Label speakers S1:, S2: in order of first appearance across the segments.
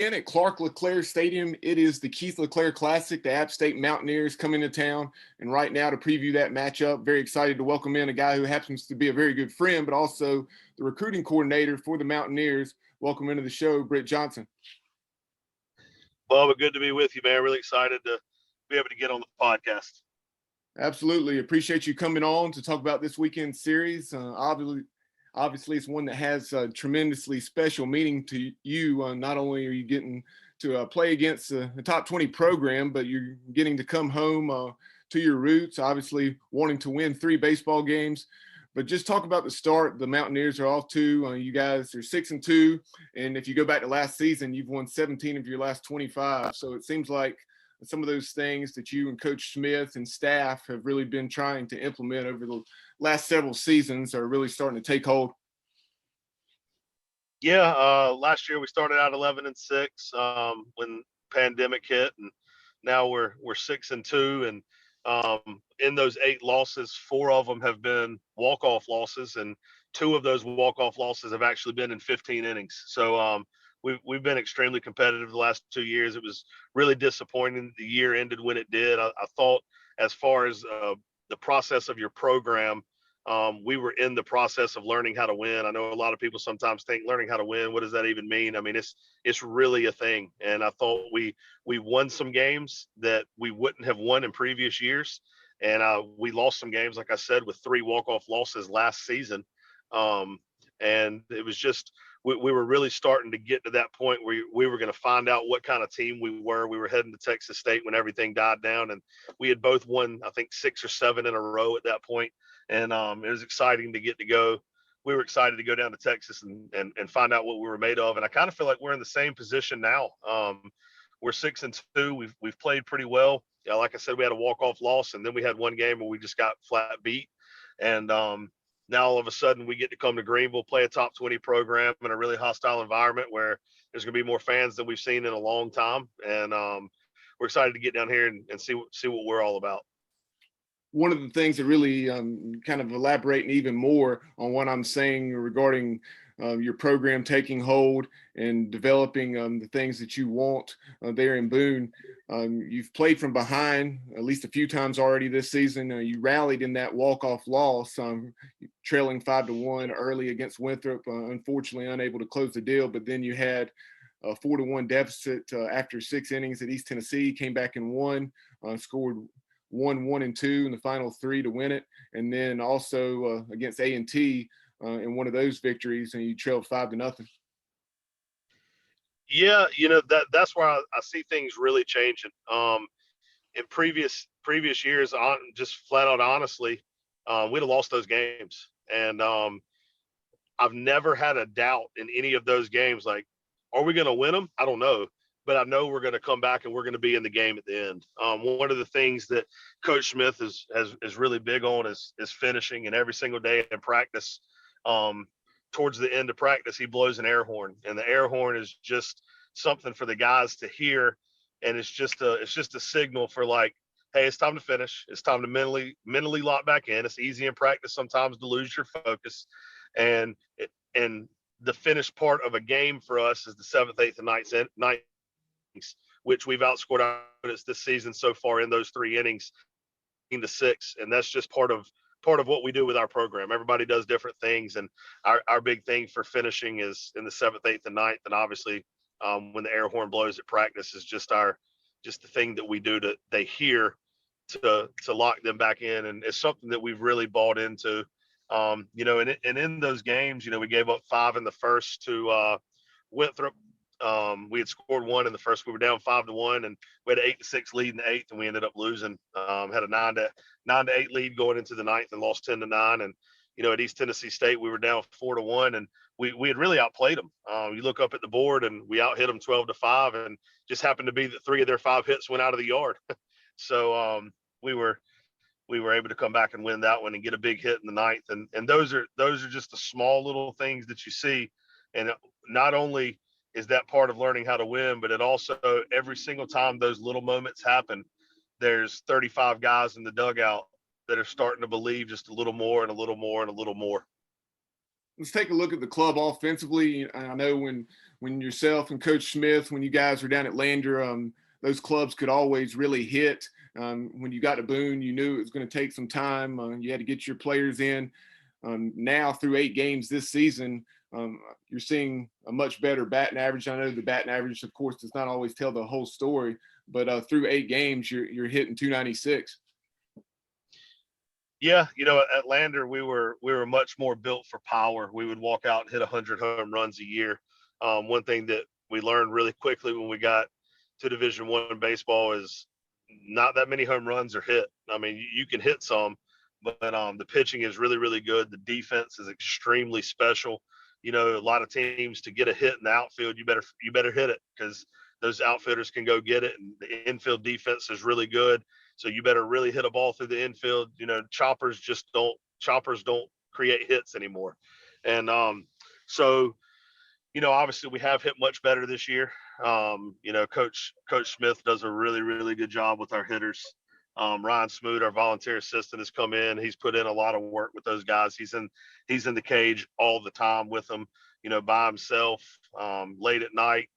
S1: In at Clark LeClair Stadium, it is the Keith LeClair Classic. The App State Mountaineers coming to town, and right now to preview that matchup, very excited to welcome in a guy who happens to be a very good friend, but also the recruiting coordinator for the Mountaineers. Welcome into the show, Britt Johnson.
S2: Well, good to be with you, man. Really excited to be able to get on the podcast.
S1: Absolutely. Appreciate you coming on to talk about this weekend series. Obviously, it's one that has a tremendously special meaning to you. Not only are you getting to play against the top 20 program, but you're getting to come home to your roots, obviously wanting to win 3 baseball games. But just talk about the start the Mountaineers are off to. You guys are 6-2, and if you go back to last season, you've won 17 of your last 25. So it seems like some of those things that you and Coach Smith and staff have really been trying to implement over the last several seasons are really starting to take hold.
S2: Yeah, last year we started out 11-6 when pandemic hit, and now we're 6-2, and in those 8 losses, 4 of them have been walk-off losses, and 2 of those walk-off losses have actually been in 15 innings. So we've been extremely competitive the last 2 years. It was really disappointing the year ended when it did. I thought as far as the process of your program, we were in the process of learning how to win. I know a lot of people sometimes think learning how to win, what does that even mean? I mean, it's really a thing. And I thought we won some games that we wouldn't have won in previous years. And we lost some games, like I said, with 3 walk-off losses last season. And it was just, we were really starting to get to that point where we were going to find out what kind of team we were. We were heading to Texas State when everything died down, and we had both won, I think, 6 or 7 in a row at that point. And it was exciting to get to go. We were excited to go down to Texas and find out what we were made of. And I kind of feel like we're in the same position now. We're 6-2. We've played pretty well. Yeah, like I said, we had a walk-off loss, and then we had one game where we just got flat beat. And now all of a sudden we get to come to Greenville, play a top 20 program in a really hostile environment where there's going to be more fans than we've seen in a long time. And we're excited to get down here and see what we're all about.
S1: One of the things that really kind of elaborating even more on what I'm saying regarding your program taking hold and developing the things that you want there in Boone. You've played from behind at least a few times already this season. You rallied in that walk-off loss, trailing 5-1 early against Winthrop, unfortunately unable to close the deal, but then you had a 4-1 deficit after 6 innings at East Tennessee, came back and won, scored 1-2 in the final 3 to win it, and then also against A&T in one of those victories, and you trailed 5-0.
S2: Yeah, that's where I see things really changing. In previous years, just flat out honestly, we'd have lost those games, and I've never had a doubt in any of those games. Like, are we going to win them? I don't know. But I know we're going to come back and we're going to be in the game at the end. One of the things that Coach Smith is really big on is finishing, and every single day in practice, towards the end of practice, he blows an air horn, and the air horn is just something for the guys to hear, and it's just a signal for, like, hey, it's time to finish. It's time to mentally lock back in. It's easy in practice sometimes to lose your focus, and the finished part of a game for us is the 7th, 8th, and 9th. Which we've outscored our opponents this season so far in those 3 innings, 6, and that's just part of what we do with our program. Everybody does different things, and our big thing for finishing is in the 7th, 8th, and 9th, and obviously when the air horn blows at practice is just the thing that we do to they hear to lock them back in, and it's something that we've really bought into. And in those games, we gave up 5 in the first to Winthrop. We had scored 1 in the first. We were down 5-1, and we had an 8-6 lead in the 8th, and we ended up losing. Had a 9-8 lead going into the 9th, and lost 10-9. And at East Tennessee State, we were down 4-1, and we had really outplayed them. You look up at the board, and we out hit them 12-5, and just happened to be that 3 of their 5 hits went out of the yard. So we were able to come back and win that one and get a big hit in the 9th. And those are just the small little things that you see, and not only is that part of learning how to win, but it also, every single time those little moments happen, there's 35 guys in the dugout that are starting to believe just a little more and a little more and a little more.
S1: let's take a look at the club offensively. I know when yourself and Coach Smith, when you guys were down at Lander, those clubs could always really hit. When you got to Boone, you knew it was going to take some time. You had to get your players in. Now through 8 games this season, you're seeing a much better batting average. I know the batting average, of course, does not always tell the whole story, but through 8 games, you're hitting 296.
S2: Yeah, at Lander we were much more built for power. We would walk out and hit 100 home runs a year. One thing that we learned really quickly when we got to Division I baseball is not that many home runs are hit. I mean, you can hit some, but the pitching is really, really good. The defense is extremely special. A lot of teams, to get a hit in the outfield, you better hit it, because those outfielders can go get it, and the infield defense is really good. So you better really hit a ball through the infield. Choppers don't create hits anymore. And so obviously we have hit much better this year. Coach Smith does a really, really good job with our hitters. Ryan Smoot, our volunteer assistant, has come in. He's put in a lot of work with those guys. He's in the cage all the time with them, by himself, late at night,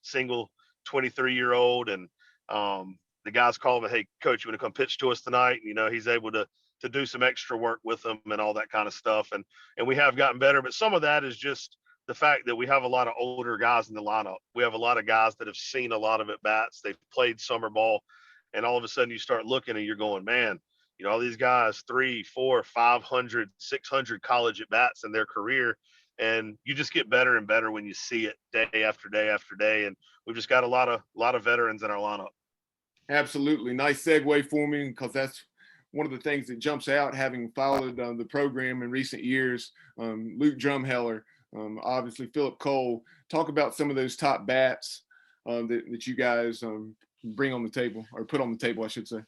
S2: single 23-year-old. And the guys call him, "Hey, coach, you want to come pitch to us tonight?" And, he's able to do some extra work with them and all that kind of stuff. And we have gotten better, but some of that is just the fact that we have a lot of older guys in the lineup. We have a lot of guys that have seen a lot of at bats. They've played summer ball, and all of a sudden you start looking and you're going, man, all these guys, 300, 400, 500, 600 college at bats in their career. And you just get better and better when you see it day after day after day. And we've just got a lot of veterans in our lineup.
S1: Absolutely. Nice segue for me, because that's one of the things that jumps out, having followed the program in recent years. Luke Drumheller, obviously Philip Cole. Talk about some of those top bats that you guys bring on the table, or put on the table, I should say.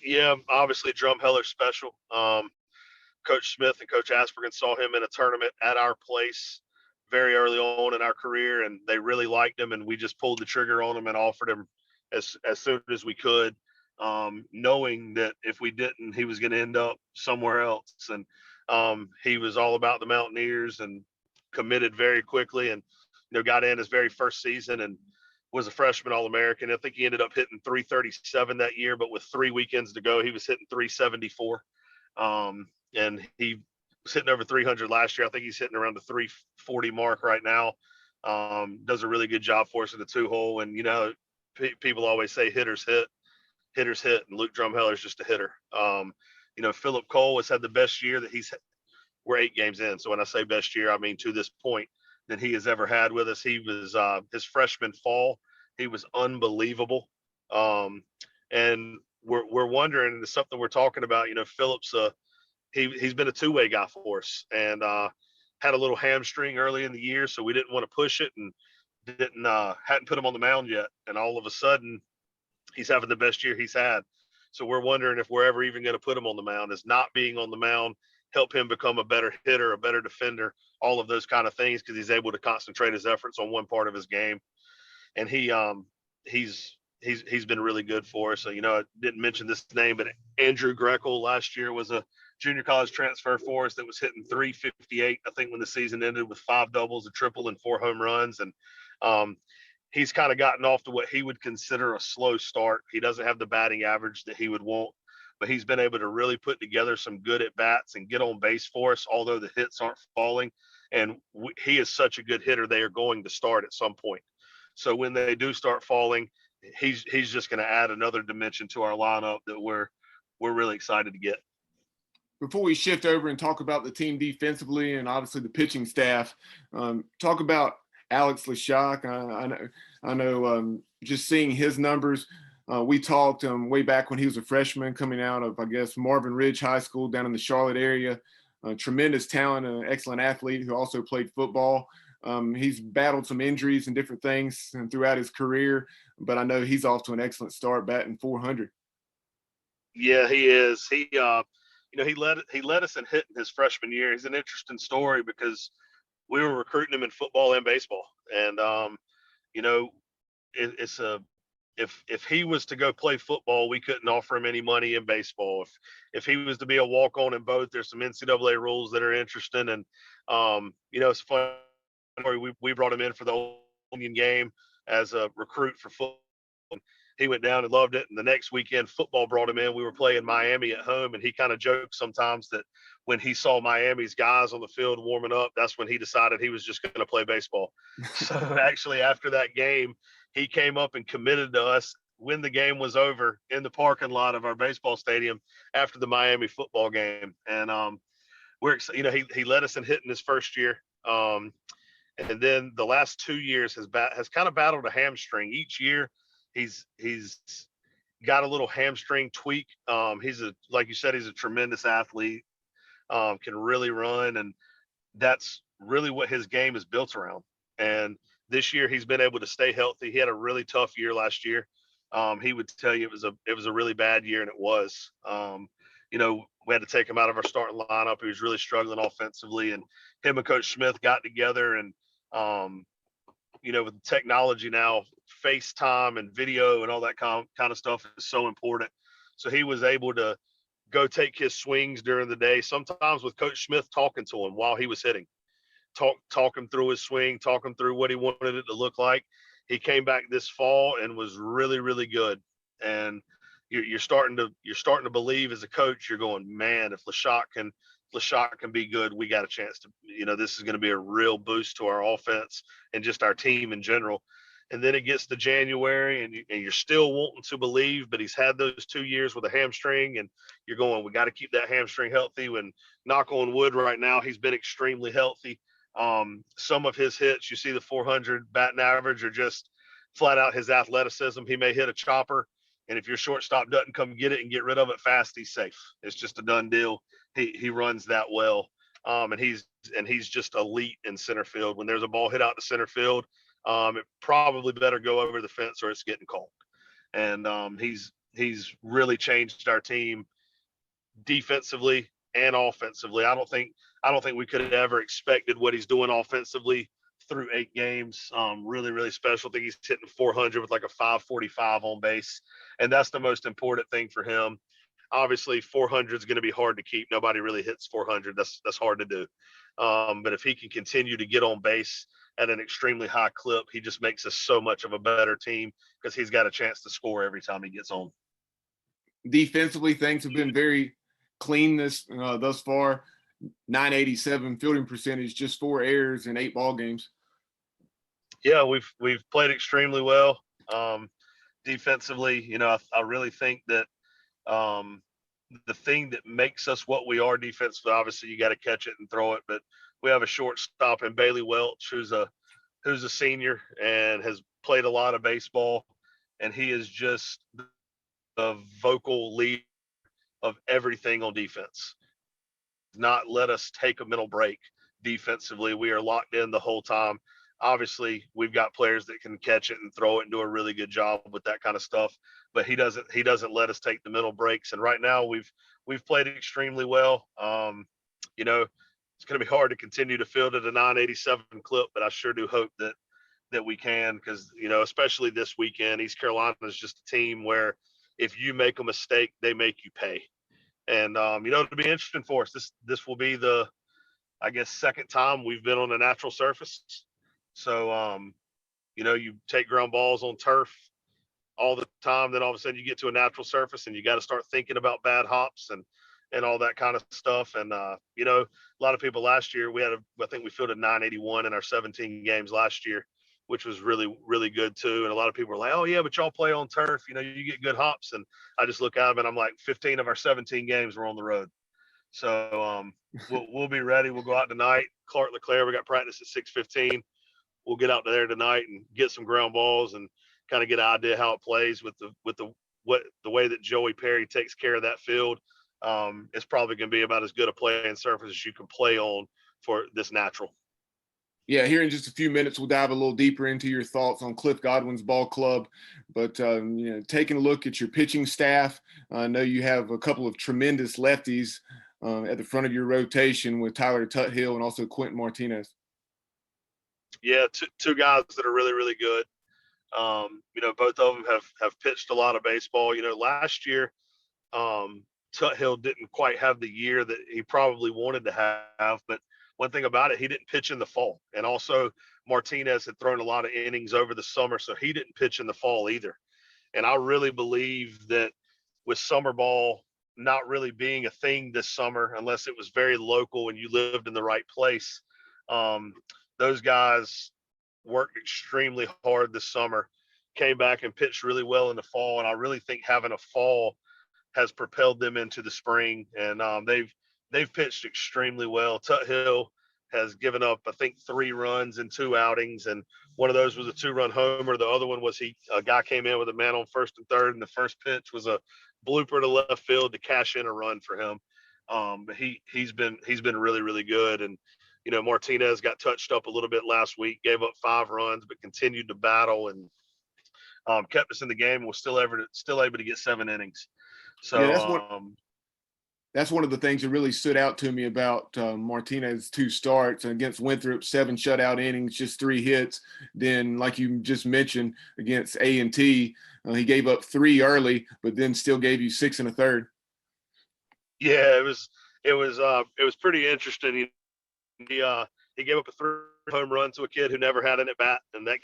S2: Yeah, obviously Drumheller's special. Coach Smith and Coach Aspergen saw him in a tournament at our place very early on in our career, and they really liked him, and we just pulled the trigger on him and offered him as soon as we could, knowing that if we didn't, he was going to end up somewhere else. And he was all about the Mountaineers and committed very quickly, and got in his very first season and was a freshman All-American. I think he ended up hitting 337 that year, but with 3 weekends to go, he was hitting 374. And he was hitting over 300 last year. I think he's hitting around the 340 mark right now. Does a really good job for us in the 2-hole. And, people always say hitters hit, and Luke Drumheller is just a hitter. Philip Cole has had the best year that we're 8 games in. So when I say best year, I mean to this point, that he has ever had with us. He was his freshman fall. He was unbelievable. And we're wondering, and it's something we're talking about, Philip's he's been a two-way guy for us, and had a little hamstring early in the year, so we didn't want to push it, and hadn't put him on the mound yet. And all of a sudden, he's having the best year he's had. So we're wondering if we're ever even going to put him on the mound. Is not being on the mound help him become a better hitter, a better defender, all of those kind of things, because he's able to concentrate his efforts on one part of his game. And he's been really good for us. So, I didn't mention this name, but Andrew Greckel last year was a junior college transfer for us that was hitting 358, I think, when the season ended, with 5 doubles, a triple, and 4 home runs. And he's kind of gotten off to what he would consider a slow start. He doesn't have the batting average that he would want, but he's been able to really put together some good at bats and get on base for us, although the hits aren't falling. And he is such a good hitter, they are going to start at some point. So when they do start falling, he's just going to add another dimension to our lineup that we're really excited to get.
S1: Before we shift over and talk about the team defensively and obviously the pitching staff, talk about Alex Leshock. I know just seeing his numbers. We talked way back when he was a freshman coming out of, I guess, Marvin Ridge High School down in the Charlotte area. Tremendous talent, an excellent athlete who also played football. He's battled some injuries and different things throughout his career, but I know he's off to an excellent start, batting .400.
S2: Yeah, he is. He led us in hitting his freshman year. He's an interesting story because we were recruiting him in football and baseball, and it's if he was to go play football, we couldn't offer him any money in baseball. If he was to be a walk-on in both, there's some NCAA rules that are interesting. And it's fun. We brought him in for the Old Union game as a recruit for football. He went down and loved it. And the next weekend, football brought him in. We were playing Miami at home, and he kind of joked sometimes that when he saw Miami's guys on the field warming up, that's when he decided he was just going to play baseball. So actually, after that game, he came up and committed to us when the game was over in the parking lot of our baseball stadium after the Miami football game. And he led us in hitting his first year. And then the last 2 years has kind of battled a hamstring. Each year, he's got a little hamstring tweak. Like you said, he's a tremendous athlete, can really run, and that's really what his game is built around. And this year he's been able to stay healthy. He had a really tough year last year. He would tell you it was a really bad year, and it was. We had to take him out of our starting lineup. He was really struggling offensively, and him and Coach Smith got together, and with technology now, FaceTime and video and all that kind of stuff is so important. So he was able to go take his swings during the day, sometimes with Coach Smith talking to him while he was hitting, talk him through his swing, talk him through what he wanted it to look like. He came back this fall and was really, really good. And you're starting to believe as a coach, you're going, man, if Leshock can be good, we got a chance to, this is going to be a real boost to our offense and just our team in general. And then it gets to January, and you're still wanting to believe, but he's had those 2 years with a hamstring, and you're going, we got to keep that hamstring healthy. When, knock on wood, right now, he's been extremely healthy. Some of his hits, you see the 400 batting average, are just flat out his athleticism. He may hit a chopper, and if your shortstop doesn't come get it and get rid of it fast, he's safe. It's just a done deal. He runs that well, and he's just elite in center field. When there's a ball hit out to center field, it probably better go over the fence or it's getting called. And he's really changed our team defensively and offensively. I don't think we could have ever expected what he's doing offensively through 8 games. Really, really special. I think he's hitting 400 with like a 545 on base, and that's the most important thing for him. Obviously, 400 is going to be hard to keep. Nobody really hits 400. That's hard to do. But if he can continue to get on base at an extremely high clip, he just makes us so much of a better team because he's got a chance to score every time he gets on.
S1: Defensively, things have been very clean thus far. 987 fielding percentage, just 4 errors in 8 ball games.
S2: Yeah, we've played extremely well. Defensively, I really think that the thing that makes us what we are defensively, obviously you got to catch it and throw it, but we have a shortstop in Bailey Welch, who's a senior and has played a lot of baseball, and he is just the vocal lead of everything on defense. Not let us take a mental break defensively. We are locked in the whole time. Obviously, we've got players that can catch it and throw it and do a really good job with that kind of stuff, but he doesn't let us take the mental breaks. And right now we've played extremely well. It's going to be hard to continue to field at a 987 clip, but I sure do hope that we can, because, especially this weekend, East Carolina is just a team where if you make a mistake, they make you pay. And, it'll be interesting for us. This will be the, I guess, second time we've been on a natural surface. So, you take ground balls on turf all the time, then all of a sudden you get to a natural surface and you got to start thinking about bad hops and all that kind of stuff. And, a lot of people last year, I think we fielded 981 in our 17 games last year, which was really, really good too. And a lot of people were like, oh yeah, but y'all play on turf, you get good hops. And I just look at them and I'm like, 15 of our 17 games were on the road. So we'll be ready. We'll go out tonight. Keith LeClair, we got practice at 6:15. We'll get out there tonight and get some ground balls and kind of get an idea how it plays with the way that Joey Perry takes care of that field. It's probably going to be about as good a playing surface as you can play on for this natural.
S1: Yeah, here in just a few minutes, we'll dive a little deeper into your thoughts on Cliff Godwin's ball club. But, taking a look at your pitching staff, I know you have a couple of tremendous lefties at the front of your rotation with Tyler Tuthill and also Quentin Martinez.
S2: Yeah, two guys that are really, really good. Both of them have pitched a lot of baseball. Last year, Tuthill didn't quite have the year that he probably wanted to have. But one thing about it, he didn't pitch in the fall. And also, Martinez had thrown a lot of innings over the summer, so he didn't pitch in the fall either. And I really believe that with summer ball not really being a thing this summer, unless it was very local and you lived in the right place, those guys worked extremely hard this summer, came back and pitched really well in the fall. And I really think having a fall has propelled them into the spring, and they've pitched extremely well. Tuthill has given up, I think, 3 runs in 2 outings, and one of those was a 2-run homer. The other one was a guy came in with a man on first and third, and the first pitch was a blooper to left field to cash in a run for him. But he's been really, really good. And Martinez got touched up a little bit last week, gave up 5 runs, but continued to battle and kept us in the game and was still able to get 7 innings. So
S1: yeah, that's one of the things that really stood out to me about Martinez's 2 starts against Winthrop. 7 shutout innings, just 3 hits. Then, like you just mentioned, against A&T, he gave up 3 early, but then still gave you 6 and a third.
S2: Yeah, it was pretty interesting. He gave up a 3 home run to a kid who never had an at bat, and that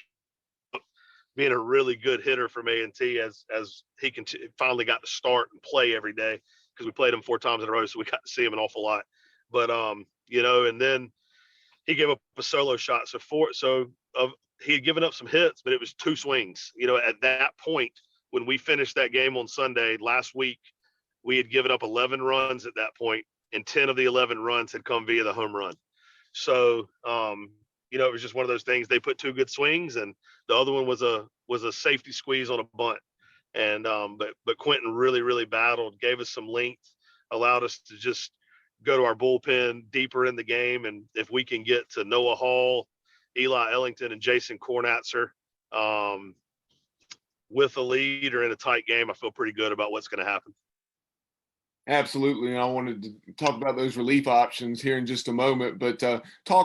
S2: being a really good hitter from A&T as he finally got to start and play every day, because we played him 4 times in a row, so we got to see him an awful lot. But and then he gave up a solo shot. He had given up some hits, but it was 2 swings. At that point, when we finished that game on Sunday last week, we had given up 11 runs at that point, and 10 of the 11 runs had come via the home run. So, it was just one of those things. They put 2 good swings, and the other one was a safety squeeze on a bunt. And but Quentin really, really battled, gave us some length, allowed us to just go to our bullpen deeper in the game. And if we can get to Noah Hall, Eli Ellington, and Jason Kornatzer with a lead or in a tight game, I feel pretty good about what's going to happen.
S1: Absolutely, and I wanted to talk about those relief options here in just a moment. But tell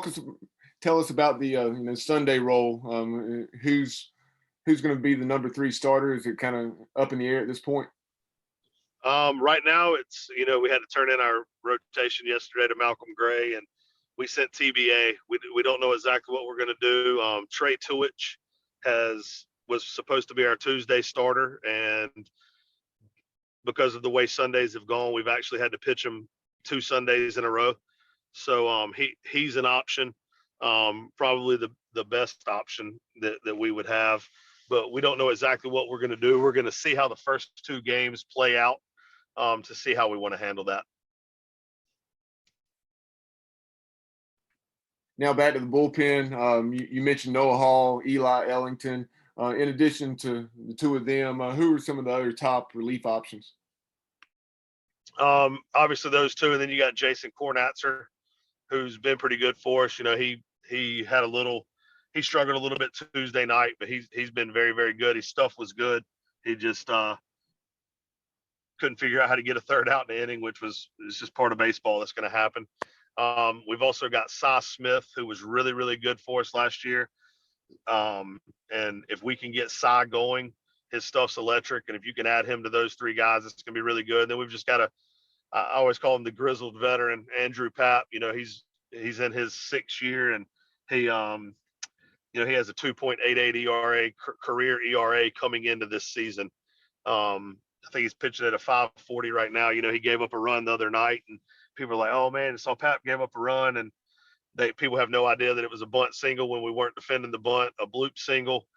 S1: us about the Sunday role. Who's going to be the number 3 starter? Is it kind of up in the air at this point?
S2: Right now, it's we had to turn in our rotation yesterday to Malcolm Gray, and we sent TBA. We don't know exactly what we're going to do. Trey Tuich was supposed to be our Tuesday starter, and because of the way Sundays have gone, we've actually had to pitch him 2 Sundays in a row. So he's an option, probably the best option that we would have. But we don't know exactly what we're going to do. We're going to see how the first 2 games play out to see how we want to handle that.
S1: Now back to the bullpen. You mentioned Noah Hall, Eli Ellington. In addition to the 2 of them, who are some of the other top relief options?
S2: Obviously those 2, and then you got Jason Kornatzer, who's been pretty good for us. He struggled a little bit Tuesday night, but he's been very, very good. His stuff was good. He just couldn't figure out how to get a third out in the inning, which is just part of baseball. That's going to happen. We've also got Cy Smith, who was really, really good for us last year. And if we can get Cy going, his stuff's electric. And if you can add him to those 3 guys, it's going to be really good. And then we've just got I always call him the grizzled veteran, Andrew Papp. He's in his 6th year, and he has a 2.88 ERA, career ERA coming into this season. I think he's pitching at a 5.40 right now. He gave up a run the other night, and people are like, "Oh man, I saw Papp gave up a run," and people have no idea that it was a bunt single when we weren't defending the bunt, a bloop single,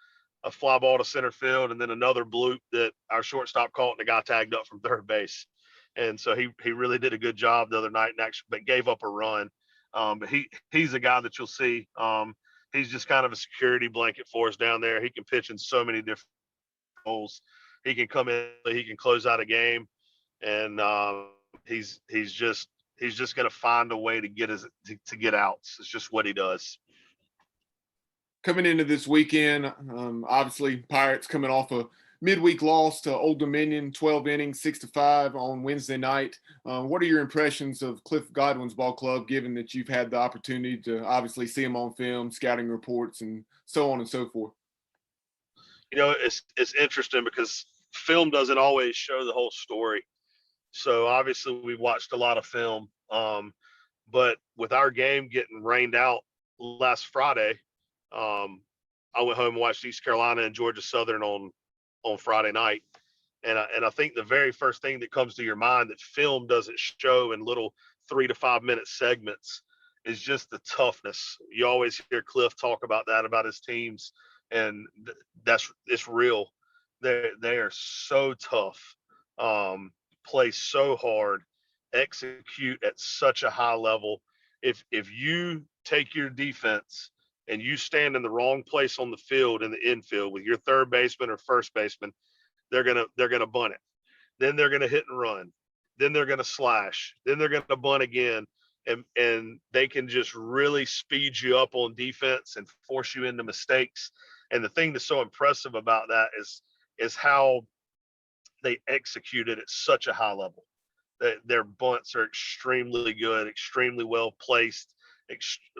S2: a fly ball to center field, and then another bloop that our shortstop caught and the guy tagged up from third base. And so he really did a good job the other night, and actually but gave up a run. But he's a guy that you'll see. He's just kind of a security blanket for us down there. He can pitch in so many different roles. He can come in, he can close out a game, and he's just going to find a way to get outs. It's just what he does.
S1: Coming into this weekend, obviously Pirates coming off a midweek loss to Old Dominion, 12 innings, 6-5 on Wednesday night. What are your impressions of Cliff Godwin's ball club, given that you've had the opportunity to obviously see him on film, scouting reports, and so on and so forth?
S2: It's interesting because film doesn't always show the whole story. So obviously we've watched a lot of film. But with our game getting rained out last Friday, I went home and watched East Carolina and Georgia Southern on Friday night. And I think the very first thing that comes to your mind that film doesn't show in little 3 to 5 minute segments is just the toughness. You always hear Cliff talk about that about his teams, and it's real. They are so tough, play so hard, execute at such a high level. If you take your defense and you stand in the wrong place on the field in the infield with your third baseman or first baseman, they're gonna bunt it. Then they're gonna hit and run. Then they're gonna slash. Then they're gonna bunt again, and they can just really speed you up on defense and force you into mistakes. And the thing that's so impressive about that is how they execute it at such a high level. Their bunts are extremely good, extremely well placed,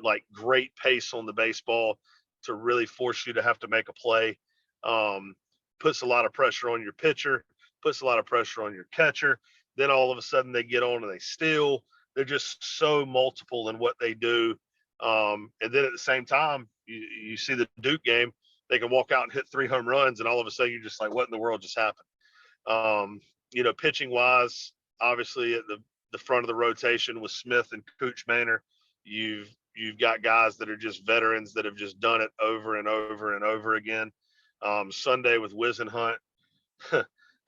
S2: like great pace on the baseball to really force you to have to make a play. Um, Puts a lot of pressure on your pitcher, puts a lot of pressure on your catcher. Then all of a sudden they get on and they steal. They're just so multiple in what they do. And then at the same time, you see the Duke game, they can walk out and hit 3 home runs, and all of a sudden you're just like, what in the world just happened? Pitching wise, obviously at the front of the rotation with Smith and Cooch Manor, you've got guys that are just veterans that have just done it over and over and over again. Sunday with Wisenhunt,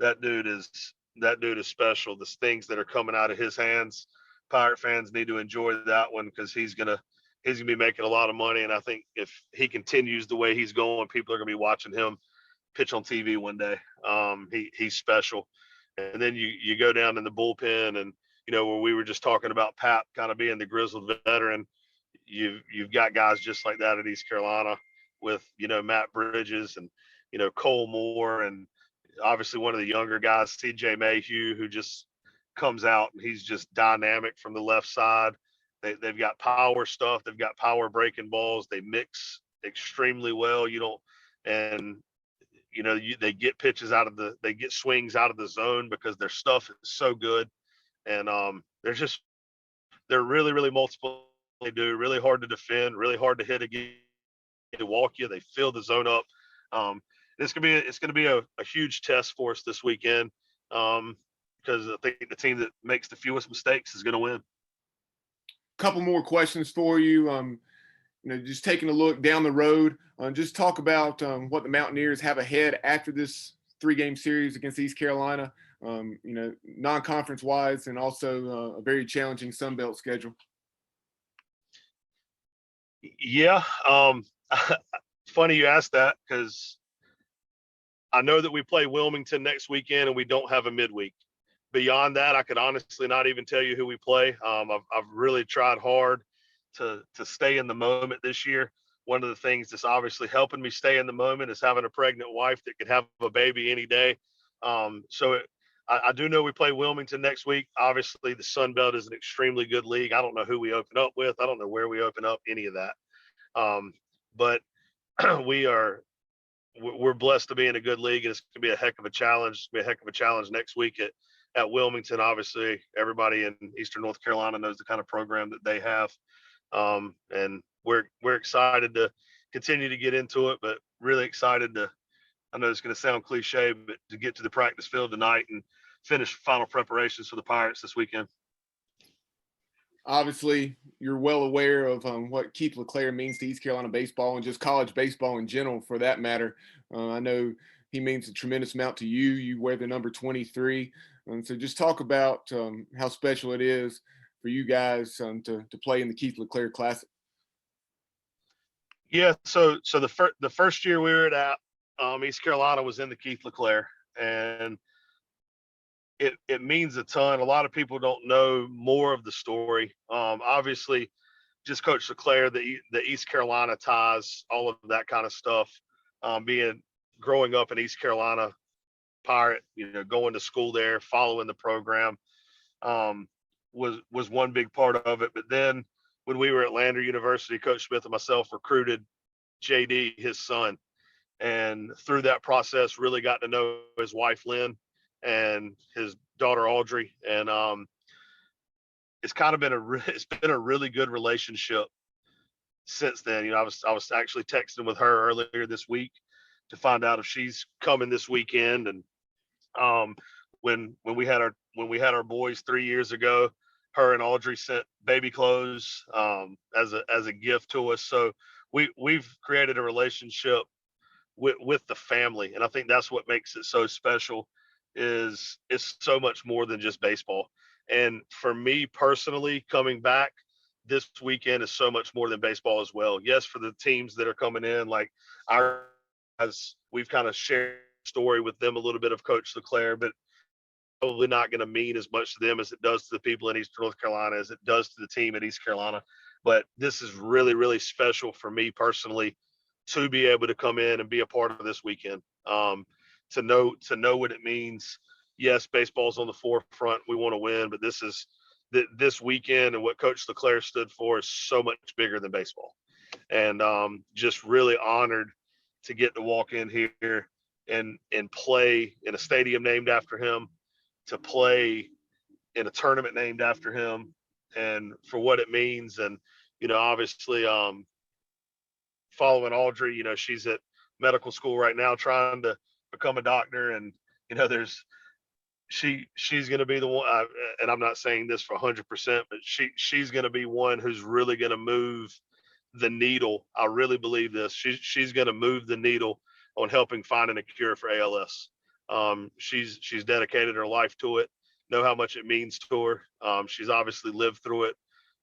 S2: that dude is special. The things that are coming out of his hands, Pirate fans need to enjoy that one because he's gonna be making a lot of money. And I think if he continues the way he's going, people are gonna be watching him pitch on TV one day. He's special. And then you go down in the bullpen, and where we were just talking about Pap kind of being the grizzled veteran, you've got guys just like that at East Carolina with Matt Bridges and Cole Moore, and obviously one of the younger guys, CJ Mayhew, who just comes out and he's just dynamic from the left side. They've got power stuff. They've got power breaking balls. They mix extremely well. And they get they get swings out of the zone because their stuff is so good. And they're really, really multiple. They do really hard to defend, really hard to hit again. They walk you, they fill the zone up. It's gonna be a huge test for us this weekend, because I think the team that makes the fewest mistakes is gonna win.
S1: Couple more questions for you. Just taking a look down the road, just talk about what the Mountaineers have ahead after this 3-game series against East Carolina, non-conference wise, and also a very challenging Sun Belt schedule.
S2: Yeah. Funny you asked that because I know that we play Wilmington next weekend and we don't have a midweek. Beyond that, I could honestly not even tell you who we play. I've really tried hard to stay in the moment this year. One of the things that's obviously helping me stay in the moment is having a pregnant wife that could have a baby any day. I do know we play Wilmington next week. Obviously, the Sun Belt is an extremely good league. I don't know who we open up with. I don't know where we open up, any of that. But we're blessed to be in a good league, and it's going to be a heck of a challenge. It's going to be a heck of a challenge next week at Wilmington. Obviously, everybody in Eastern North Carolina knows the kind of program that they have. And we're excited to continue to get into it, but really excited to, I know it's going to sound cliche, but to get to the practice field tonight and finish final preparations for the Pirates this weekend.
S1: Obviously, you're well aware of what Keith LeClair means to East Carolina baseball and just college baseball in general, for that matter. I know he means a tremendous amount to you. You wear the number 23. And so just talk about how special it is for you guys to play in the Keith LeClair Classic.
S2: Yeah, so the first year we were at East Carolina was in the Keith LeClair, and it means a ton. A lot of people don't know more of the story. Obviously, just Coach LeClair, the East Carolina ties, all of that kind of stuff. Growing up in East Carolina Pirate, going to school there, following the program, was one big part of it. But then when we were at Lander University, Coach Smith and myself recruited JD, his son, And through that process, really got to know his wife, Lynn, and his daughter, Audrey. And it's kind of been it's been a really good relationship since then. I was actually texting with her earlier this week to find out if she's coming this weekend. And when we had our boys 3 years ago, her and Audrey sent baby clothes as a gift to us. So we've created a relationship with the family, and I think that's what makes it so special. Is it's so much more than just baseball. And for me personally, coming back this weekend is so much more than baseball as well. Yes, for the teams that are coming in, like our, as we've kind of shared a story with them a little bit of Coach LeClair, but probably not going to mean as much to them as it does to the people in East North Carolina, as it does to the team at East Carolina. But this is really, really special for me personally to be able to come in and be a part of this weekend. To know what it means. Yes, baseball's on the forefront. We want to win, but this weekend and what Coach LeClair stood for is so much bigger than baseball. And just really honored to get to walk in here and play in a stadium named after him, to play in a tournament named after him, and for what it means. And obviously, following Audrey, she's at medical school right now trying to become a doctor. And there's she's going to be the one, and I'm not saying this for 100%, but she's going to be one who's really going to move the needle. I really believe this. She's going to move the needle on helping finding a cure for ALS. She's dedicated her life to it. Know how much it means to her. She's obviously lived through it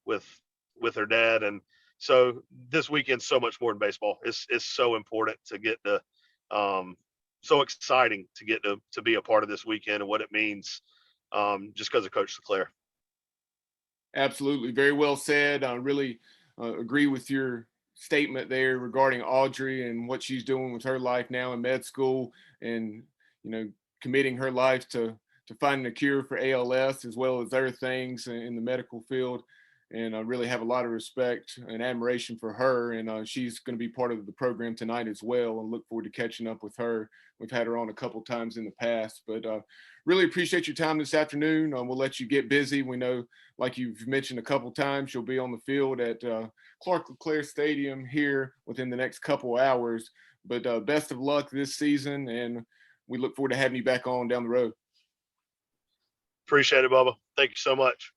S2: with her dad, and so this weekend's so much more than baseball. It's so important to get to, so exciting to get to be a part of this weekend and what it means, just because of Coach LeClair.
S1: Absolutely, very well said. I really agree with your statement there regarding Audrey and what she's doing with her life now in med school, and committing her life to finding a cure for ALS as well as other things in the medical field. And I really have a lot of respect and admiration for her. And she's going to be part of the program tonight as well, and look forward to catching up with her. We've had her on a couple times in the past, but really appreciate your time this afternoon. We'll let you get busy. We know, like you've mentioned a couple times, you'll be on the field at Clark LeClair Stadium here within the next couple hours. But best of luck this season, and we look forward to having you back on down the road.
S2: Appreciate it, Bubba. Thank you so much.